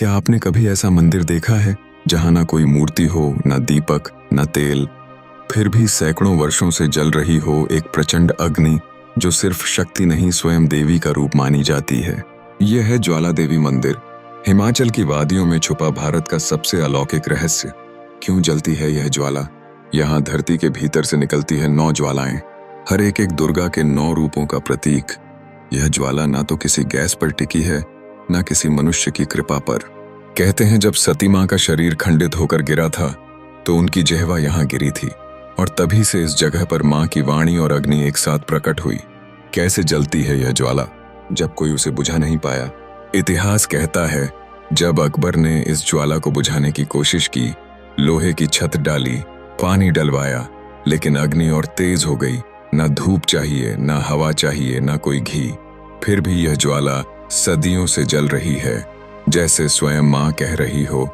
क्या आपने कभी ऐसा मंदिर देखा है जहां ना कोई मूर्ति हो, ना दीपक, ना तेल, फिर भी सैकड़ों वर्षों से जल रही हो एक प्रचंड अग्नि जो सिर्फ शक्ति नहीं स्वयं देवी का रूप मानी जाती है? यह है ज्वाला देवी मंदिर, हिमाचल की वादियों में छुपा भारत का सबसे अलौकिक रहस्य। क्यों जलती है यह ज्वाला? यहाँ धरती के भीतर से निकलती है 9 ज्वालाएं, हर एक एक दुर्गा के 9 रूपों का प्रतीक। यह ज्वाला ना तो किसी गैस पर टिकी है, ना किसी मनुष्य की कृपा पर। कहते हैं जब सती मां का शरीर खंडित होकर गिरा था तो उनकी जिह्वा यहाँ गिरी थी, और तभी से इस जगह पर मां की वाणी और अग्नि एक साथ प्रकट हुई। कैसे जलती है यह ज्वाला जब कोई उसे बुझा नहीं पाया? इतिहास कहता है जब अकबर ने इस ज्वाला को बुझाने की कोशिश की, लोहे की छत डाली, पानी डलवाया, लेकिन अग्नि और तेज हो गई। ना धूप चाहिए, ना हवा चाहिए, ना कोई घी, फिर भी यह ज्वाला सदियों से जल रही है, जैसे स्वयं मां कह रही हो,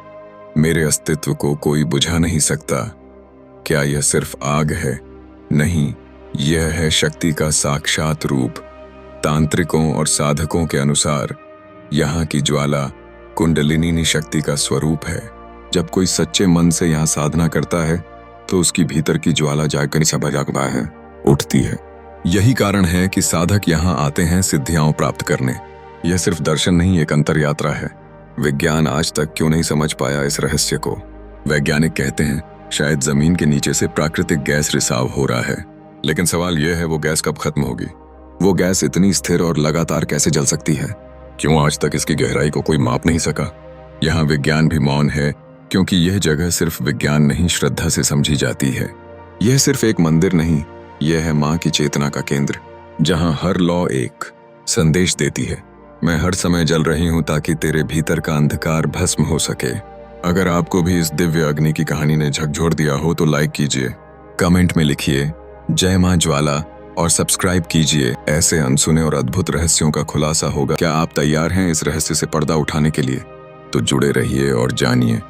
मेरे अस्तित्व को कोई बुझा नहीं सकता। क्या यह सिर्फ आग है? नहीं, यह है शक्ति का साक्षात रूप। तांत्रिकों और साधकों के अनुसार यहाँ की ज्वाला कुंडलिनी शक्ति का स्वरूप है। जब कोई सच्चे मन से यहाँ साधना करता है तो उसकी भीतर की ज्वाला जाकर सभा है, उठती है। यही कारण है कि साधक यहाँ आते हैं सिद्धियां प्राप्त करने। यह सिर्फ दर्शन नहीं, एक अंतर यात्रा है। विज्ञान आज तक क्यों नहीं समझ पाया इस रहस्य को? वैज्ञानिक कहते हैं शायद जमीन के नीचे से प्राकृतिक गैस रिसाव हो रहा है, लेकिन सवाल यह है वो गैस कब खत्म होगी? वो गैस इतनी स्थिर और लगातार कैसे जल सकती है? क्यों आज तक इसकी गहराई को कोई माप नहीं सका? यहाँ विज्ञान भी मौन है, क्योंकि यह जगह सिर्फ विज्ञान नहीं श्रद्धा से समझी जाती है। यह सिर्फ एक मंदिर नहीं, यह है मां की चेतना का केंद्र, जहां हर लौ एक संदेश देती है, मैं हर समय जल रही हूं ताकि तेरे भीतर का अंधकार भस्म हो सके। अगर आपको भी इस दिव्य अग्नि की कहानी ने झकझोर दिया हो तो लाइक कीजिए, कमेंट में लिखिए जय मां ज्वाला और सब्सक्राइब कीजिए। ऐसे अनसुने और अद्भुत रहस्यों का खुलासा होगा। क्या आप तैयार हैं इस रहस्य से पर्दा उठाने के लिए? तो जुड़े रहिए और जानिए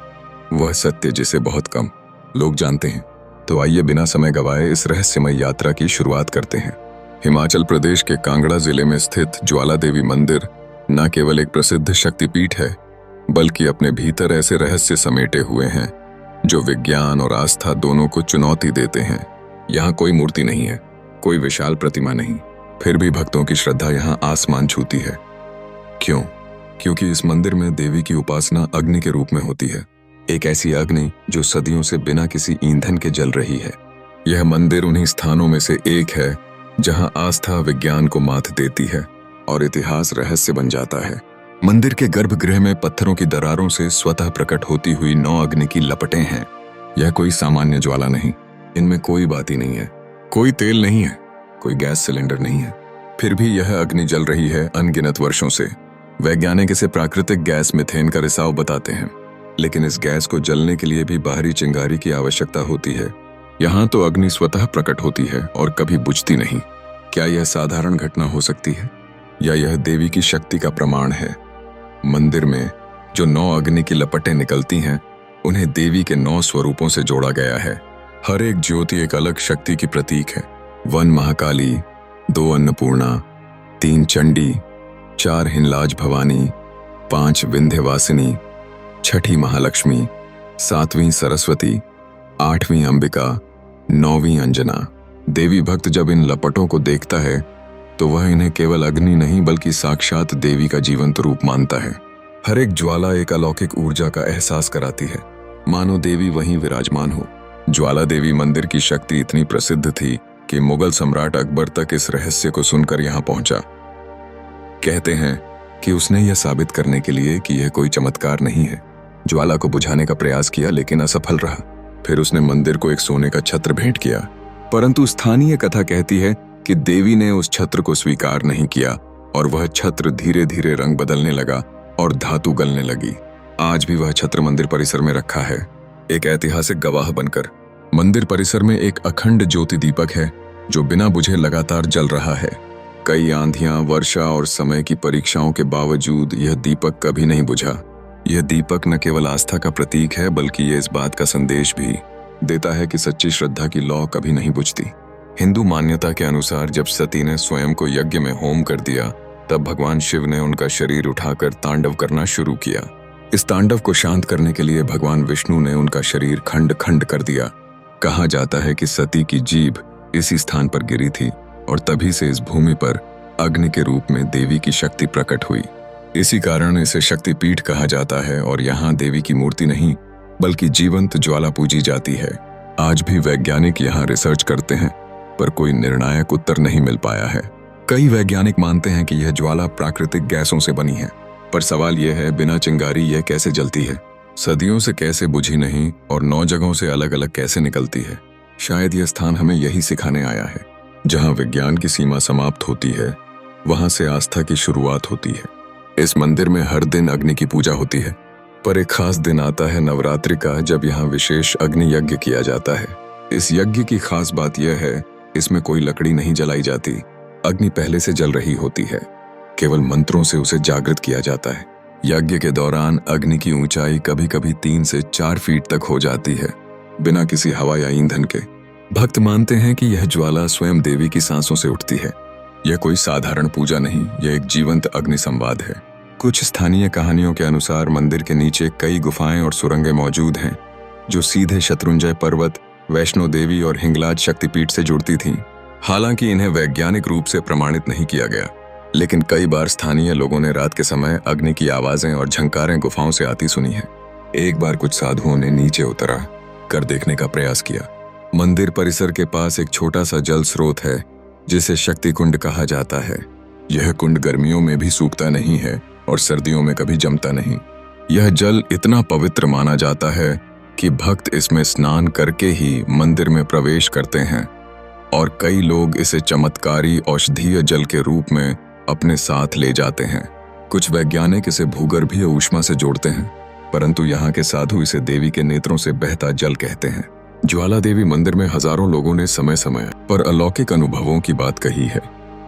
वह सत्य जिसे बहुत कम लोग जानते हैं। तो आइए बिना समय गवाए इस रहस्यमय यात्रा की शुरुआत करते हैं। हिमाचल प्रदेश के कांगड़ा जिले में स्थित ज्वाला देवी मंदिर न केवल एक प्रसिद्ध शक्तिपीठ है, बल्कि अपने भीतर ऐसे रहस्य समेटे हुए हैं जो विज्ञान और आस्था दोनों को चुनौती देते हैं। यहाँ कोई मूर्ति नहीं है, कोई विशाल प्रतिमा नहीं, फिर भी भक्तों की श्रद्धा यहाँ आसमान छूती है। क्यों? क्योंकि इस मंदिर में देवी की उपासना अग्नि के रूप में होती है, एक ऐसी अग्नि जो सदियों से बिना किसी ईंधन के जल रही है। यह मंदिर उन्हीं स्थानों में से एक है जहां आस्था विज्ञान को मात देती है और इतिहास रहस्य बन जाता है। मंदिर के गर्भगृह में पत्थरों की दरारों से स्वतः प्रकट होती हुई 9 अग्नि की लपटें हैं। यह कोई सामान्य ज्वाला नहीं, इनमें कोई बाती नहीं है, कोई तेल नहीं है, कोई गैस सिलेंडर नहीं है, फिर भी यह अग्नि जल रही है अनगिनत वर्षों से। वैज्ञानिक इसे प्राकृतिक गैस मीथेन का रिसाव बताते हैं, लेकिन इस गैस को जलने के लिए भी बाहरी चिंगारी की आवश्यकता होती है। यहाँ तो अग्नि स्वतः प्रकट होती है और कभी बुझती नहीं। क्या यह साधारण घटना हो सकती है या यह देवी की शक्ति का प्रमाण है? मंदिर में जो 9 अग्नि की लपटें निकलती हैं, उन्हें देवी के 9 स्वरूपों से जोड़ा गया है। हर एक ज्योति एक अलग शक्ति की प्रतीक है। 1 महाकाली, 2 अन्नपूर्णा, 3 चंडी, 4 हिनलाज भवानी, 5 विंध्यवासिनी, 6ठी महालक्ष्मी, 7वीं सरस्वती, 8वीं अंबिका, 9वीं अंजना। देवी भक्त जब इन लपटों को देखता है तो वह इन्हें केवल अग्नि नहीं बल्कि साक्षात देवी का जीवंत रूप मानता है। हर एक ज्वाला एक अलौकिक ऊर्जा का एहसास कराती है, मानो देवी वहीं विराजमान हो। ज्वाला देवी मंदिर की शक्ति इतनी प्रसिद्ध थी कि मुगल सम्राट अकबर तक इस रहस्य को सुनकर यहाँ पहुंचा। कहते हैं कि उसने यह साबित करने के लिए कि यह कोई चमत्कार नहीं है, ज्वाला को बुझाने का प्रयास किया लेकिन असफल रहा। फिर उसने मंदिर को एक सोने का छत्र भेंट किया, परंतु स्थानीय कथा कहती है कि देवी ने उस छत्र को स्वीकार नहीं किया और वह छत्र धीरे धीरे रंग बदलने लगा और धातु गलने लगी। आज भी वह छत्र मंदिर परिसर में रखा है, एक ऐतिहासिक गवाह बनकर। मंदिर परिसर में एक अखंड ज्योति दीपक है जो बिना बुझे लगातार जल रहा है। कई आंधियां, वर्षा और समय की परीक्षाओं के बावजूद यह दीपक कभी नहीं बुझा। यह दीपक न केवल आस्था का प्रतीक है, बल्कि ये इस बात का संदेश भी देता है कि सच्ची श्रद्धा की लौ कभी नहीं बुझती। हिंदू मान्यता के अनुसार जब सती ने स्वयं को यज्ञ में होम कर दिया, तब भगवान शिव ने उनका शरीर उठाकर तांडव करना शुरू किया। इस तांडव को शांत करने के लिए भगवान विष्णु ने उनका शरीर खंड खंड कर दिया। कहा जाता है कि सती की जीभ इसी स्थान पर गिरी थी और तभी से इस भूमि पर अग्नि के रूप में देवी की शक्ति प्रकट हुई। इसी कारण इसे शक्तिपीठ कहा जाता है और यहाँ देवी की मूर्ति नहीं बल्कि जीवंत ज्वाला पूजी जाती है। आज भी वैज्ञानिक यहाँ रिसर्च करते हैं पर कोई निर्णायक उत्तर नहीं मिल पाया है। कई वैज्ञानिक मानते हैं कि यह ज्वाला प्राकृतिक गैसों से बनी है, पर सवाल यह है बिना चिंगारी यह कैसे जलती है, सदियों से कैसे बुझी नहीं और 9 जगहों से अलग अलग कैसे निकलती है। शायद यह स्थान हमें यही सिखाने आया है, जहाँ विज्ञान की सीमा समाप्त होती है वहां से आस्था की शुरुआत होती है। इस मंदिर में हर दिन अग्नि की पूजा होती है, पर एक खास दिन आता है नवरात्रि का जब यहाँ विशेष अग्नि यज्ञ किया जाता है। इस यज्ञ की खास बात यह है, इसमें कोई लकड़ी नहीं जलाई जाती, अग्नि पहले से जल रही होती है, केवल मंत्रों से उसे जागृत किया जाता है। यज्ञ के दौरान अग्नि की ऊंचाई कभी कभी 3 से 4 फीट तक हो जाती है, बिना किसी हवा या ईंधन के। भक्त मानते हैं कि यह ज्वाला स्वयं देवी की सांसों से उठती है। यह कोई साधारण पूजा नहीं, यह एक जीवंत अग्नि संवाद है। कुछ स्थानीय कहानियों के अनुसार मंदिर के नीचे कई गुफाएं और सुरंगें मौजूद हैं, जो सीधे शत्रुंजय पर्वत, वैष्णो देवी और हिंगलाज शक्तिपीठ से जुड़ती थीं। हालांकि इन्हें वैज्ञानिक रूप से प्रमाणित नहीं किया गया, लेकिन कई बार स्थानीय लोगों ने रात के समय अग्नि की आवाजें और झंकारें गुफाओं से आती सुनी है। एक बार कुछ साधुओं ने नीचे उतरा कर देखने का प्रयास किया। मंदिर परिसर के पास एक छोटा सा जल स्रोत है जिसे शक्ति कुंड कहा जाता है। यह कुंड गर्मियों में भी सूखता नहीं है और सर्दियों में कभी जमता नहीं। यह जल इतना पवित्र माना जाता है कि भक्त इसमें स्नान करके ही मंदिर में प्रवेश करते हैं और कई लोग इसे चमत्कारी औषधीय जल के रूप में अपने साथ ले जाते हैं। कुछ वैज्ञानिक इसे भूगर्भीय ऊष्मा से जोड़ते हैं, परंतु यहाँ के साधु इसे देवी के नेत्रों से बहता जल कहते हैं। ज्वाला देवी मंदिर में हजारों लोगों ने समय समय पर अलौकिक अनुभवों की बात कही है।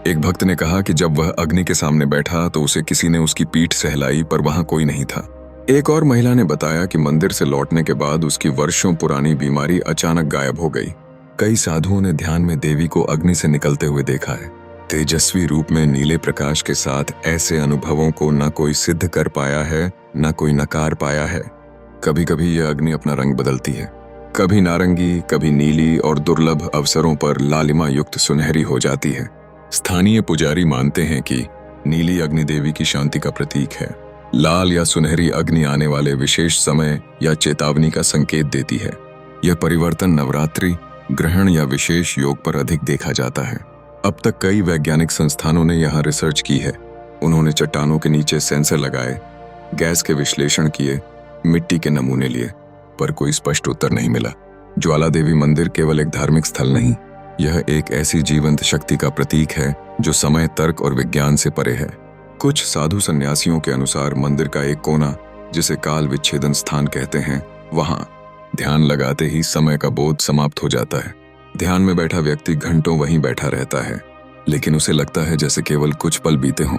एक भक्त ने कहा कि जब वह अग्नि के सामने बैठा तो उसे किसी ने उसकी पीठ सहलाई, पर वहां कोई नहीं था। एक और महिला ने बताया कि मंदिर से लौटने के बाद उसकी वर्षों पुरानी बीमारी अचानक गायब हो गई। कई साधुओं ने ध्यान में देवी को अग्नि से निकलते हुए देखा है। तेजस्वी रूप में नीले प्रकाश के साथ ऐसे अनुभवों को न कोई सिद्ध कर पाया है न कोई नकार पाया है। कभी कभी यह अग्नि अपना रंग बदलती है, कभी नारंगी, कभी नीली और दुर्लभ अवसरों पर लालिमा युक्त सुनहरी हो जाती है। स्थानीय पुजारी मानते हैं कि नीली अग्नि देवी की शांति का प्रतीक है। लाल या सुनहरी अग्नि आने वाले विशेष समय या चेतावनी का संकेत देती है। यह परिवर्तन नवरात्रि, ग्रहण या विशेष योग पर अधिक देखा जाता है। अब तक कई वैज्ञानिक संस्थानों ने यहाँ रिसर्च की है। उन्होंने चट्टानों के नीचे सेंसर लगाए, गैस के विश्लेषण किए, मिट्टी के नमूने लिए, पर कोई स्पष्ट उत्तर नहीं मिला। ज्वाला देवी मंदिर केवल एक धार्मिक स्थल नहीं, यह एक ऐसी जीवंत शक्ति का प्रतीक है जो समय, तर्क और विज्ञान से परे है। कुछ साधु सन्यासियों के अनुसार मंदिर का एक कोना, जिसे काल विच्छेदन स्थान कहते हैं, वहां ध्यान लगाते ही समय का बोध समाप्त हो जाता है। ध्यान में बैठा व्यक्ति घंटों वहीं बैठा रहता है, लेकिन उसे लगता है जैसे केवल कुछ पल बीते हों।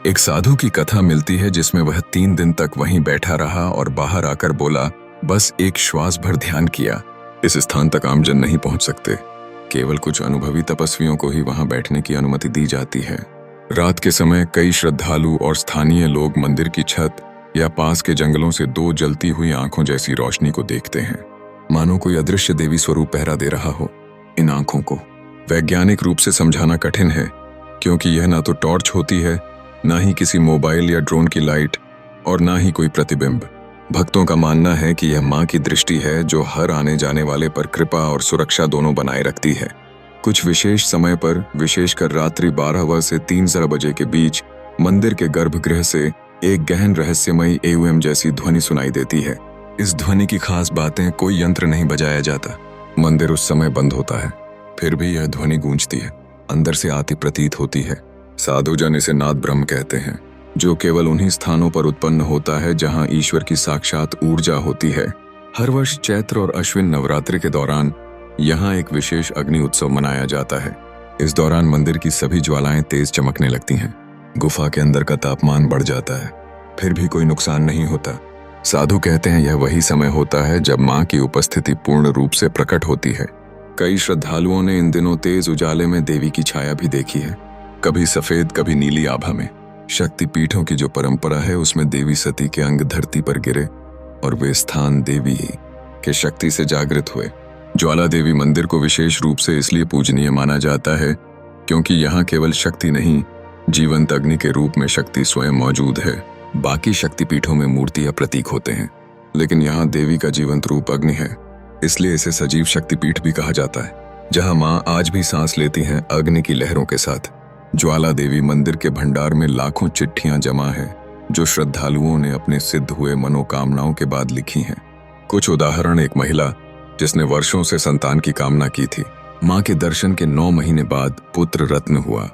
एक साधु की कथा मिलती है जिसमें वह 3 दिन तक वहीं बैठा रहा और बाहर आकर बोला, बस एक श्वास भर ध्यान किया। इस स्थान तक आमजन नहीं पहुंच सकते, केवल कुछ अनुभवी तपस्वियों को ही वहां बैठने की अनुमति दी जाती है। रात के समय कई श्रद्धालु और स्थानीय लोग मंदिर की छत या पास के जंगलों से 2 जलती हुई आंखों जैसी रोशनी को देखते हैं, मानो कोई अदृश्य देवी स्वरूप पहरा दे रहा हो। इन आंखों को वैज्ञानिक रूप से समझाना कठिन है, क्योंकि यह ना तो टॉर्च होती है, ना ही किसी मोबाइल या ड्रोन की लाइट, और ना ही कोई प्रतिबिंब। भक्तों का मानना है कि यह मां की दृष्टि है जो हर आने जाने वाले पर कृपा और सुरक्षा दोनों बनाए रखती है। कुछ विशेष समय पर, विशेषकर रात्रि 12 से 3 बजे के बीच, मंदिर के गर्भगृह से एक गहन रहस्यमयी एवं जैसी ध्वनि सुनाई देती है। इस ध्वनि की खास बातें, कोई यंत्र नहीं बजाया जाता, मंदिर उस समय बंद होता है, फिर भी यह ध्वनि गूंजती है, अंदर से आती प्रतीत होती है। साधुजन इसे नाद ब्रह्म कहते हैं, जो केवल उन्हीं स्थानों पर उत्पन्न होता है जहां ईश्वर की साक्षात ऊर्जा होती है। हर वर्ष चैत्र और अश्विन नवरात्रि के दौरान यहाँ एक विशेष अग्नि उत्सव मनाया जाता है। इस दौरान मंदिर की सभी ज्वालाएं तेज चमकने लगती हैं। गुफा के अंदर का तापमान बढ़ जाता है, फिर भी कोई नुकसान नहीं होता। साधु कहते हैं यह वही समय होता है जब मां की उपस्थिति पूर्ण रूप से प्रकट होती है। कई श्रद्धालुओं ने इन दिनों तेज उजाले में देवी की छाया भी देखी है, कभी सफेद, कभी नीली आभा में। शक्तिपीठों की जो परंपरा है उसमें देवी सती के अंग धरती पर गिरे और वे स्थान देवी के शक्ति से जागृत हुए। ज्वाला देवी मंदिर को विशेष रूप से इसलिए पूजनीय माना जाता है क्योंकि यहाँ केवल शक्ति नहीं, जीवंत अग्नि के रूप में शक्ति स्वयं मौजूद है। बाकी शक्तिपीठों में मूर्ति या प्रतीक होते हैं, लेकिन यहाँ देवी का जीवंत रूप अग्नि है, इसलिए इसे सजीव शक्तिपीठ भी कहा जाता है, जहाँ माँ आज भी सांस लेती हैं अग्नि की लहरों के साथ। ज्वाला देवी मंदिर के भंडार में लाखों चिट्ठियां जमा है जो श्रद्धालुओं ने अपने सिद्ध हुए मनोकामनाओं के बाद लिखी हैं। कुछ उदाहरण, एक महिला जिसने वर्षों से संतान की कामना की थी, मां के दर्शन के 9 महीने बाद पुत्र रत्न हुआ।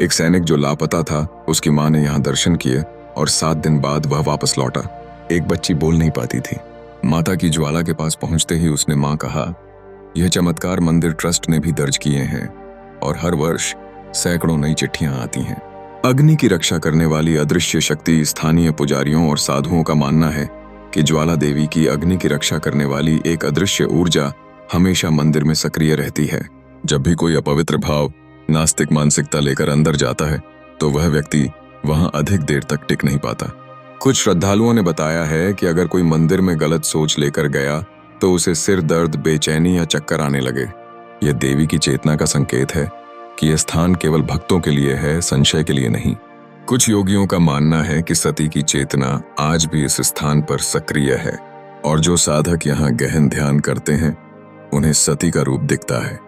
एक सैनिक जो लापता था, उसकी मां ने यहाँ दर्शन किए और 7 दिन बाद वह वापस लौटा। एक बच्ची बोल नहीं पाती थी। माता की ज्वाला के पास पहुंचते ही उसने मां कहा, यह चमत्कार मंदिर ट्रस्ट ने भी दर्ज किए हैं और हर वर्ष सैकड़ों नई चिट्ठियां आती हैं। अग्नि की रक्षा करने वाली अदृश्य शक्ति, स्थानीय पुजारियों और साधुओं का मानना है कि ज्वाला देवी की अग्नि की रक्षा करने वाली एक अदृश्य ऊर्जा हमेशा मंदिर में सक्रिय रहती है। जब भी कोई अपवित्र भाव, नास्तिक मानसिकता लेकर अंदर जाता है तो वह व्यक्ति वहां अधिक देर तक टिक नहीं पाता। कुछ श्रद्धालुओं ने बताया है कि अगर कोई मंदिर में गलत सोच लेकर गया तो उसे सिर दर्द, बेचैनी या चक्कर आने लगे। यह देवी की चेतना का संकेत है कि यह स्थान केवल भक्तों के लिए है, संशय के लिए नहीं। कुछ योगियों का मानना है कि सती की चेतना आज भी इस स्थान पर सक्रिय है और जो साधक यहाँ गहन ध्यान करते हैं उन्हें सती का रूप दिखता है।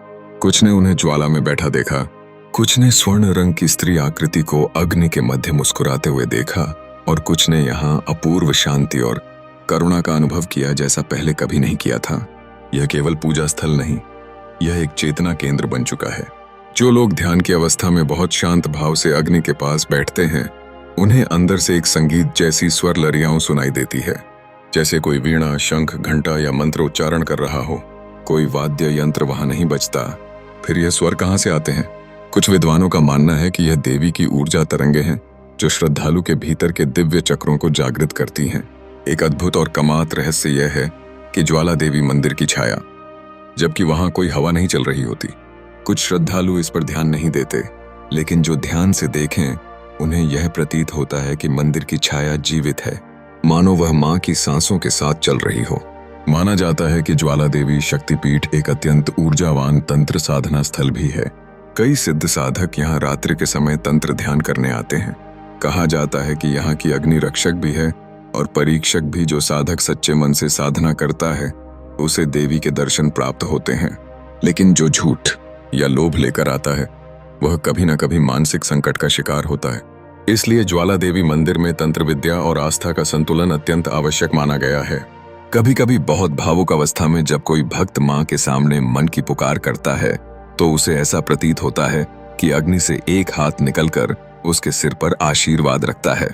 कुछ ने उन्हें ज्वाला में बैठा देखा, कुछ ने स्वर्ण रंग की स्त्री आकृति को अग्नि के मध्य मुस्कुराते हुए देखा और कुछ ने यहाँ अपूर्व शांति और करुणा का अनुभव किया जैसा पहले कभी नहीं किया था। यह केवल पूजा स्थल नहीं, यह एक चेतना केंद्र बन चुका है। जो लोग ध्यान की अवस्था में बहुत शांत भाव से अग्नि के पास बैठते हैं, उन्हें अंदर से एक संगीत जैसी स्वर लहरियां सुनाई देती है, जैसे कोई वीणा, शंख, घंटा या मंत्र उच्चारण कर रहा हो। कोई वाद्य यंत्र वहां नहीं बजता। फिर यह स्वर कहां से आते हैं? कुछ विद्वानों का मानना है कि यह देवी की ऊर्जा तरंगे हैं जो श्रद्धालु के भीतर के दिव्य चक्रों को जागृत करती हैं। एक अद्भुत और कमात रहस्य यह है कि ज्वाला देवी मंदिर की छाया, जबकि वहां कोई हवा नहीं चल रही होती। कुछ श्रद्धालु इस पर ध्यान नहीं देते, लेकिन जो ध्यान से देखें उन्हें यह प्रतीत होता है कि मंदिर की छाया जीवित है, मानो वह मां की सांसों के साथ चल रही हो। माना जाता है कि ज्वाला देवी शक्तिपीठ एक अत्यंत ऊर्जावान तंत्र साधना स्थल भी है। कई सिद्ध साधक यहाँ रात्रि के समय तंत्र ध्यान करने आते हैं। कहा जाता है कि यहाँ की अग्नि रक्षक भी है और परीक्षक भी। जो साधक सच्चे मन से साधना करता है उसे देवी के दर्शन प्राप्त होते हैं, लेकिन जो झूठ या लोभ लेकर आता है वह कभी न कभी मानसिक संकट का शिकार होता है। इसलिए ज्वाला देवी मंदिर में तंत्र विद्या और आस्था का संतुलन अत्यंत आवश्यक माना गया है। कभी कभी बहुत भावुक अवस्था में जब कोई भक्त मां के सामने मन की पुकार करता है तो उसे ऐसा प्रतीत होता है कि अग्नि से एक हाथ निकलकर उसके सिर पर आशीर्वाद रखता है।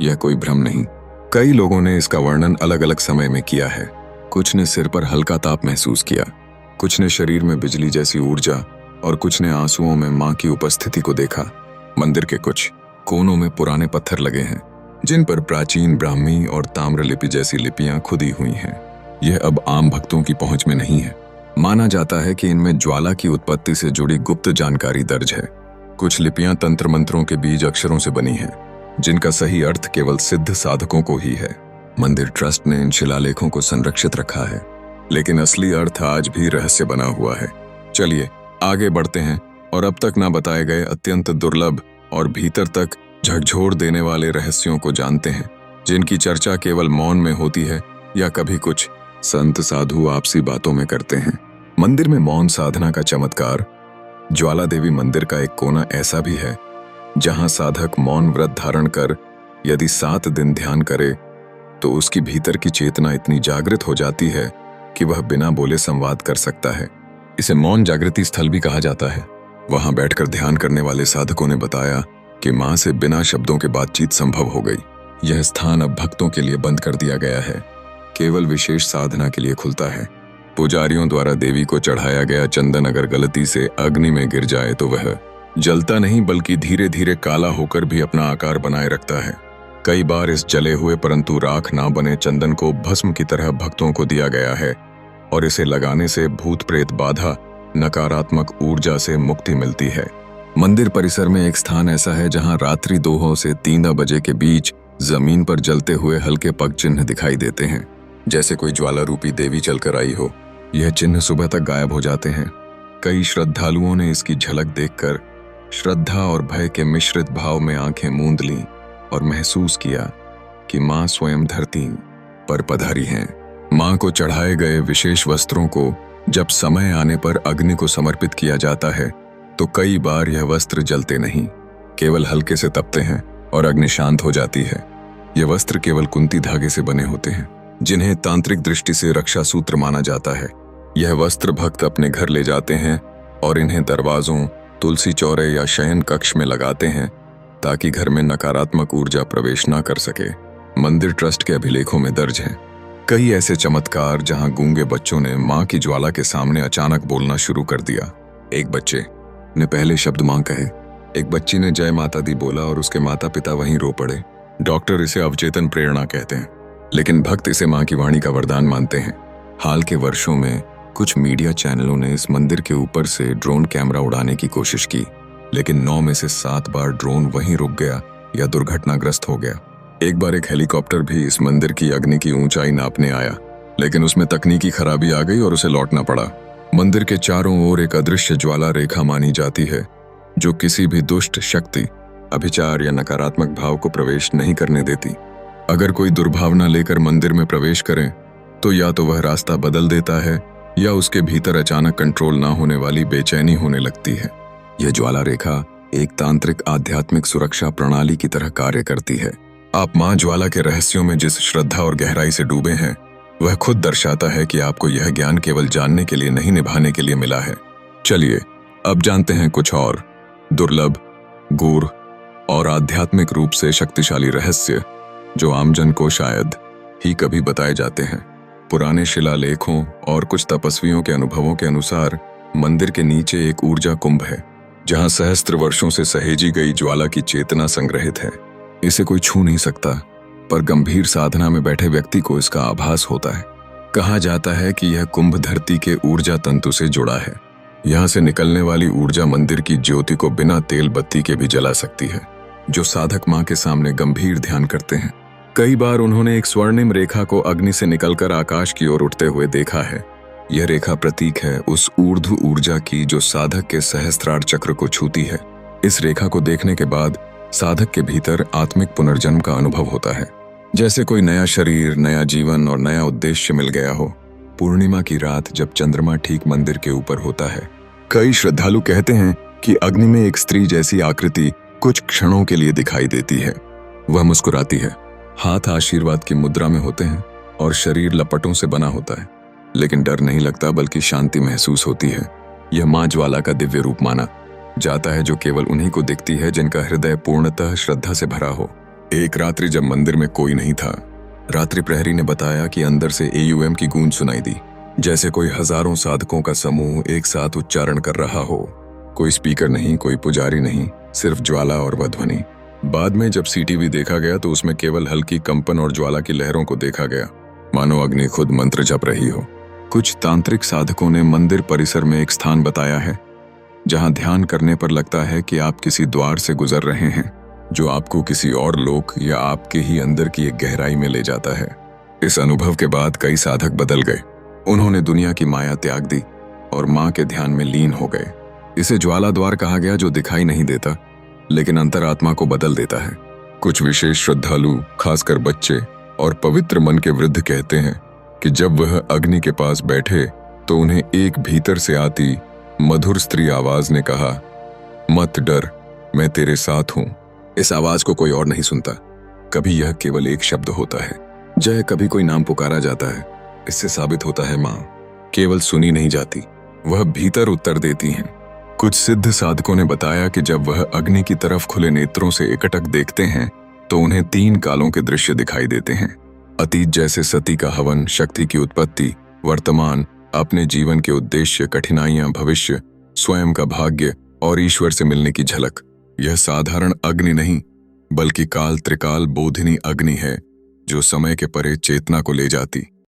यह कोई भ्रम नहीं। कई लोगों ने इसका वर्णन अलग अलग समय में किया है। कुछ ने सिर पर हल्का ताप महसूस किया, कुछ ने शरीर में बिजली जैसी ऊर्जा और कुछ ने आंसुओं में मां की उपस्थिति को देखा। मंदिर के कुछ कोनों में पुराने पत्थर लगे हैं जिन पर प्राचीन ब्राह्मी और ताम्रलिपि जैसी लिपियां खुदी हुई हैं। यह अब आम भक्तों की पहुंच में नहीं है। माना जाता है कि इनमें ज्वाला की उत्पत्ति से जुड़ी गुप्त जानकारी दर्ज है। कुछ लिपियां तंत्र मंत्रों के बीज अक्षरों से बनी हैं, जिनका सही अर्थ केवल सिद्ध साधकों को ही है। मंदिर ट्रस्ट ने इन शिलालेखों को संरक्षित रखा है, लेकिन असली अर्थ आज भी रहस्य बना हुआ है। चलिए आगे बढ़ते हैं और अब तक ना बताए गए अत्यंत दुर्लभ और भीतर तक झकझोर देने वाले रहस्यों को जानते हैं, जिनकी चर्चा केवल मौन में होती है या कभी कुछ संत साधु आपसी बातों में करते हैं। मंदिर में मौन साधना का चमत्कार। ज्वाला देवी मंदिर का एक कोना ऐसा भी है जहां साधक मौन व्रत धारण कर यदि 7 दिन ध्यान करे तो उसकी भीतर की चेतना इतनी जागृत हो जाती है कि वह बिना बोले संवाद कर सकता है। इसे मौन जागृति स्थल भी कहा जाता है। वहां बैठकर ध्यान करने वाले साधकों ने बताया कि मां से बिना शब्दों के बातचीत संभव हो गई। यह स्थान अब भक्तों के लिए बंद कर दिया गया है, केवल विशेष साधना के लिए खुलता है। पुजारियों द्वारा देवी को चढ़ाया गया चंदन अगर गलती से अग्नि में गिर जाए तो वह जलता नहीं बल्कि धीरे धीरे काला होकर भी अपना आकार बनाए रखता है। कई बार इस जले हुए परंतु राख ना बने चंदन को भस्म की तरह भक्तों को दिया गया है और इसे लगाने से भूत प्रेत बाधा, नकारात्मक ऊर्जा से मुक्ति मिलती है। मंदिर परिसर में एक स्थान ऐसा है जहां रात्रि 2 से 3 बजे के बीच जमीन पर जलते हुए हल्के पग चिन्ह दिखाई देते हैं, जैसे कोई ज्वाला रूपी देवी चलकर आई हो। यह चिन्ह सुबह तक गायब हो जाते हैं। कई श्रद्धालुओं ने इसकी झलक देखकर श्रद्धा और भय के मिश्रित भाव में आंखें मूंद लीं और महसूस किया कि मां स्वयं धरती पर पधारी हैं। मां को चढ़ाए गए विशेष वस्त्रों को जब समय आने पर अग्नि को समर्पित किया जाता है तो कई बार यह वस्त्र जलते नहीं, केवल हल्के से तपते हैं और अग्नि शांत हो जाती है। यह वस्त्र केवल कुंती धागे से बने होते हैं, जिन्हें तांत्रिक दृष्टि से रक्षा सूत्र माना जाता है। यह वस्त्र भक्त अपने घर ले जाते हैं और इन्हें दरवाजों, तुलसी चौरे या शयन कक्ष में लगाते हैं ताकि घर में नकारात्मक ऊर्जा प्रवेश न कर सके। मंदिर ट्रस्ट के अभिलेखों में दर्ज हैं कई ऐसे चमत्कार जहां गूंगे बच्चों ने मां की ज्वाला के सामने अचानक बोलना शुरू कर दिया। एक बच्चे ने पहले शब्द मां कहे, एक बच्ची ने जय माता दी बोला और उसके माता पिता वहीं रो पड़े। डॉक्टर इसे अवचेतन प्रेरणा कहते हैं, लेकिन भक्त इसे मां की वाणी का वरदान मानते हैं। हाल के वर्षों में कुछ मीडिया चैनलों ने इस मंदिर के ऊपर से ड्रोन कैमरा उड़ाने की कोशिश की, लेकिन 9 में से 7 बार ड्रोन वहीं रुक गया या दुर्घटनाग्रस्त हो गया। एक बार एक हेलीकॉप्टर भी इस मंदिर की अग्नि की ऊंचाई नापने आया, लेकिन उसमें तकनीकी खराबी आ गई और उसे लौटना पड़ा। मंदिर के चारों ओर एक अदृश्य ज्वाला रेखा मानी जाती है जो किसी भी दुष्ट शक्ति, अभिचार या नकारात्मक भाव को प्रवेश नहीं करने देती। अगर कोई दुर्भावना लेकर मंदिर में प्रवेश करे तो या तो वह रास्ता बदल देता है या उसके भीतर अचानक कंट्रोल ना होने वाली बेचैनी होने लगती है। यह ज्वाला रेखा एक तांत्रिक आध्यात्मिक सुरक्षा प्रणाली की तरह कार्य करती है। आप मां ज्वाला के रहस्यों में जिस श्रद्धा और गहराई से डूबे हैं, वह खुद दर्शाता है कि आपको यह ज्ञान केवल जानने के लिए नहीं, निभाने के लिए मिला है। चलिए अब जानते हैं कुछ और दुर्लभ, गूढ़ और आध्यात्मिक रूप से शक्तिशाली रहस्य जो आमजन को शायद ही कभी बताए जाते हैं। पुराने शिलालेखों और कुछ तपस्वियों के अनुभवों के अनुसार मंदिर के नीचे एक ऊर्जा कुंभ है जहां सहस्त्र वर्षों से सहेजी गई ज्वाला की चेतना संग्रहित है। इसे कोई छू नहीं सकता, पर गंभीर साधना में बैठे व्यक्ति को इसका आभास होता है। कहा जाता है कि यह कुंभ धरती के ऊर्जा तंतु से जुड़ा है। यहाँ से निकलने वाली ऊर्जा मंदिर की ज्योति को बिना तेल बत्ती के भी जला सकती है, जो साधक मां के सामने गंभीर ध्यान करते हैं। कई बार उन्होंने एक स्वर्णिम रेखा को अग्नि से निकलकर आकाश की ओर उठते हुए देखा है। यह रेखा प्रतीक है उस ऊर्ध्व ऊर्जा की जो साधक के सहस्त्रार चक्र को छूती है। इस रेखा को देखने के बाद साधक के भीतर आत्मिक पुनर्जन्म का अनुभव होता है, जैसे कोई नया शरीर, नया जीवन और नया उद्देश्य मिल गया हो। पूर्णिमा की रात जब चंद्रमा ठीक मंदिर के ऊपर होता है, कई श्रद्धालु कहते हैं कि अग्नि में एक स्त्री जैसी आकृति कुछ क्षणों के लिए दिखाई देती है। वह मुस्कुराती है, हाथ आशीर्वाद की मुद्रा में होते हैं और शरीर लपटों से बना होता है, लेकिन डर नहीं लगता बल्कि शांति महसूस होती है। यह मां ज्वाला का दिव्य रूप माना जाता है जो केवल उन्हीं को दिखती है जिनका हृदय पूर्णतः श्रद्धा से भरा हो। एक रात्रि जब मंदिर में कोई नहीं था, रात्रि प्रहरी ने बताया कि अंदर से AUM की गूंज सुनाई दी, जैसे कोई हजारों साधकों का समूह एक साथ उच्चारण कर रहा हो। कोई स्पीकर नहीं, कोई पुजारी नहीं, सिर्फ ज्वाला और वह ध्वनि। बाद में जब CTV देखा गया तो उसमें केवल हल्की कंपन और ज्वाला की लहरों को देखा गया, मानो अग्नि खुद मंत्र जप रही हो। कुछ तांत्रिक साधकों ने मंदिर परिसर में एक स्थान बताया है जहां ध्यान करने पर लगता है कि आप किसी द्वार से गुजर रहे हैं जो आपको किसी और लोक या आपके ही अंदर की एक गहराई में ले जाता है। इस अनुभव के बाद कई साधक बदल गए। उन्होंने दुनिया की माया त्याग दी और मां के ध्यान में लीन हो गए। इसे ज्वाला द्वार कहा गया जो दिखाई नहीं देता लेकिन अंतरात्मा को बदल देता है। कुछ विशेष श्रद्धालु, खासकर बच्चे और पवित्र मन के वृद्ध कहते हैं कि जब वह अग्नि के पास बैठे तो उन्हें एक भीतर से आती मधुर स्त्री आवाज ने कहा, मत डर, मैं तेरे साथ हूं। इस आवाज को कोई और नहीं सुनता। कभी यह केवल एक शब्द होता है, जय, कभी कोई नाम पुकारा जाता है। इससे साबित होता है मां केवल सुनी नहीं जाती, वह भीतर उत्तर देती हैं। कुछ सिद्ध साधकों ने बताया कि जब वह अग्नि की तरफ खुले नेत्रों से एकटक देखते हैं तो उन्हें 3 कालों के दृश्य दिखाई देते हैं। अतीत जैसे सती का हवन, शक्ति की उत्पत्ति, वर्तमान, अपने जीवन के उद्देश्य, कठिनाइयां, भविष्य, स्वयं का भाग्य और ईश्वर से मिलने की झलक। यह साधारण अग्नि नहीं बल्कि काल त्रिकाल बोधिनी अग्नि है जो समय के परे चेतना को ले जाती